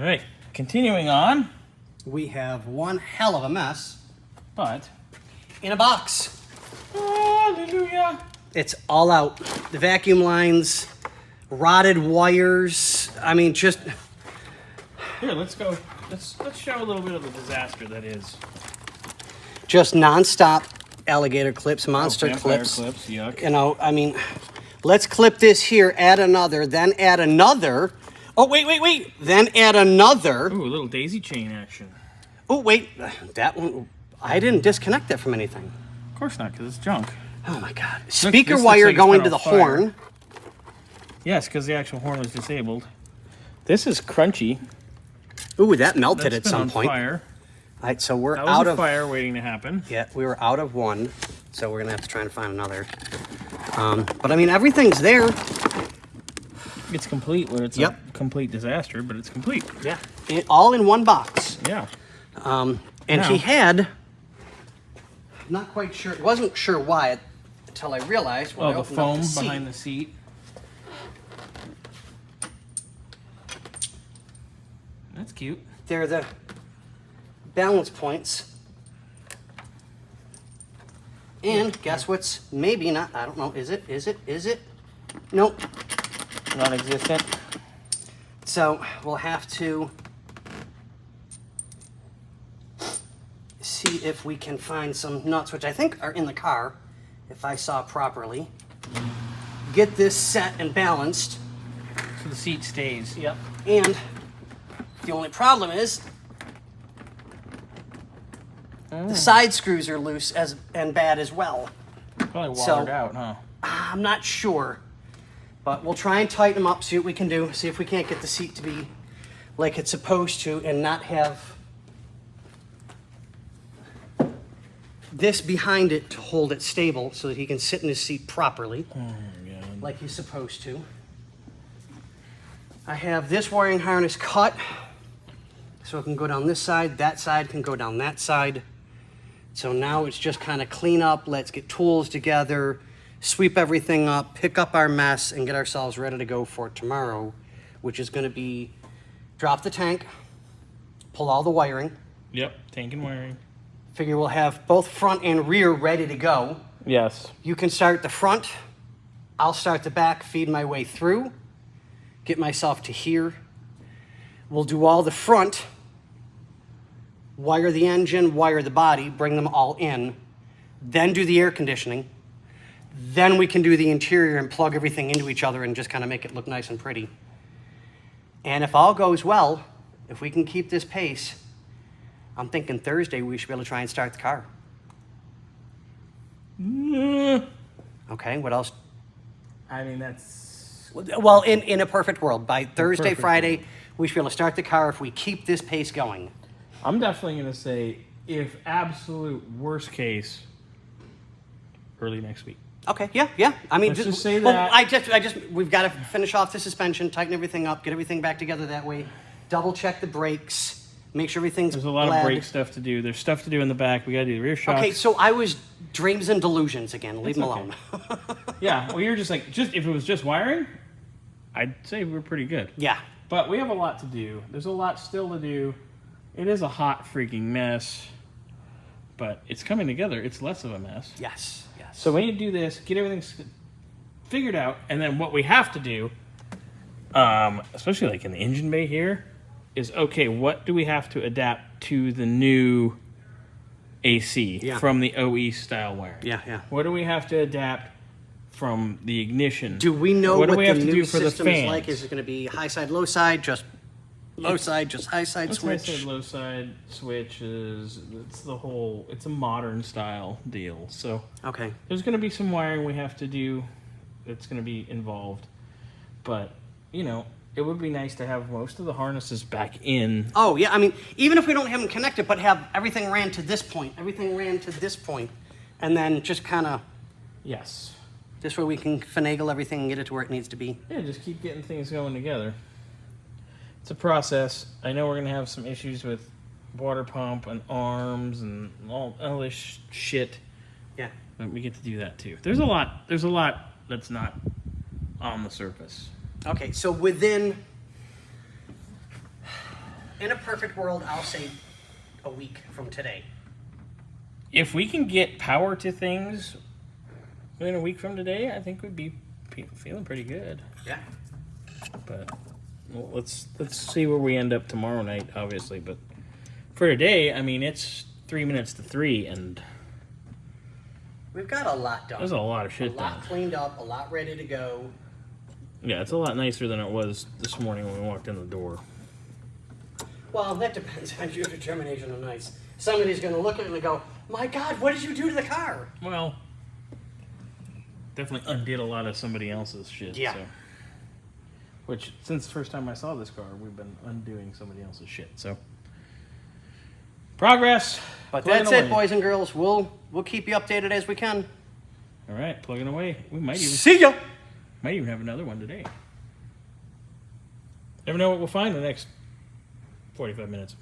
All right, continuing on. We have one hell of a mess But, in a box. hallelujah. It's all out. The vacuum lines, rotted wires. I mean, just Here, let's go. Let's show a little bit of the disaster that is. just nonstop alligator clips, monster Vampire clips. yuck. You know, I mean, let's clip this here, add another, then add another. Oh, wait. Then add another. Ooh, a little daisy chain action. Oh, wait. That one, I didn't disconnect that from anything. Of course not, because it's junk. Oh, my God. This Speaker looks wire like it's going been to the on fire. horn. Yes, because the actual horn was disabled. This is crunchy. Ooh, that melted That's at been some on point. fire. All right, so we're That was out a of fire waiting to happen. Yeah, we were out of one, so we're gonna have to try and find another. But I mean, everything's there. It's complete when it's Yep. a complete disaster, but it's complete. Yeah, all in one box. Yeah. And Now- he had, not quite sure, wasn't sure why until I realized. When I Oh, the opened up foam seat, behind the seat. That's cute. They're the balance points. And guess what's maybe not? I don't know. Is it? Nope. Non-existent. So we'll have to see if we can find some nuts, which I think are in the car, if I saw properly. Get this set and balanced. So the seat stays. Yep. And the only problem is the side screws are loose and bad as well. Probably So- watered out, huh? I'm not sure, but we'll try and tighten them up, see what we can do, see if we can't get the seat to be like it's supposed to and not have this behind it to hold it stable so that he can sit in his seat properly like he's supposed to. I have this wiring harness cut so it can go down this side, that side can go down that side. So now it's just kind of clean up, let's get tools together, sweep everything up, pick up our mess, and get ourselves ready to go for tomorrow, which is going to be drop the tank, pull all the wiring. Yep, tank and wiring. Figure we'll have both front and rear ready to go. Yes. You can start the front, I'll start the back, feed my way through, get myself to here. We'll do all the front, wire the engine, wire the body, bring them all in, then do the air conditioning. Then we can do the interior and plug everything into each other and just kind of make it look nice and pretty. And if all goes well, if we can keep this pace, I'm thinking Thursday we should be able to try and start the car. Okay, what else? I mean, that's... Well, in a perfect world, by Thursday, perfect Friday, world. we should be able to start the car if we keep this pace going. I'm definitely going to say, if absolute worst case, early next week. Okay, yeah. I mean, Let's just say well, that- I just, we've got to finish off the suspension, tighten everything up, get everything back together that way, double check the brakes, make sure everything's There's a lot bled. of brake stuff to do. There's stuff to do in the back. We got to do the rear shocks. Okay, so I was dreams and delusions again. Leave them okay. alone. Yeah, well, you're just like, if it was just wiring, I'd say we're pretty good. Yeah. But we have a lot to do. There's a lot still to do. It is a hot freaking mess, but it's coming together. It's less of a mess. Yes. So we need to do this, get everything figured out, and then what we have to do, especially like in the engine bay here, is okay, what do we have to adapt to the new AC from the OE style wiring? Yeah. What do we have to adapt from the ignition? Do we know what do we the have to new do for the system is fans? like? Is it going to be high side, low side, just low side, just high side It's switch? high side, low side switches. It's the whole. It's a modern style deal. So Okay. there's going to be some wiring we have to do. That's going to be involved, but it would be nice to have most of the harnesses back in. Oh, yeah. I mean, even if we don't have them connected, but have everything ran to this point, and then just kind of Yes. this way we can finagle everything and get it to where it needs to be. Yeah, just keep getting things going together. It's a process. I know we're going to have some issues with water pump and arms and all this shit. Yeah. But we get to do that too. There's a lot that's not on the surface. Okay, so within In a perfect world, I'll say a week from today. If we can get power to things within a week from today, I think we'd be feeling pretty good. Yeah. But well, let's see where we end up tomorrow night, obviously. But for today, I mean, it's 3 minutes to 3, and We've got a lot done. there's a lot of shit A lot done. cleaned up, a lot ready to go. Yeah, it's a lot nicer than it was this morning when we walked in the door. Well, that depends on your determination of nice. Somebody's going to look at it and go, my God, what did you do to the car? Well, definitely undid a lot of somebody else's shit. Yeah. So. Which, since the first time I saw this car, we've been undoing somebody else's shit. So, progress. But Plugging that's it, away. boys and girls. We'll keep you updated as we can. All right, plugging away. We might See ya! even have another one today. Never know what we'll find in the next 45 minutes.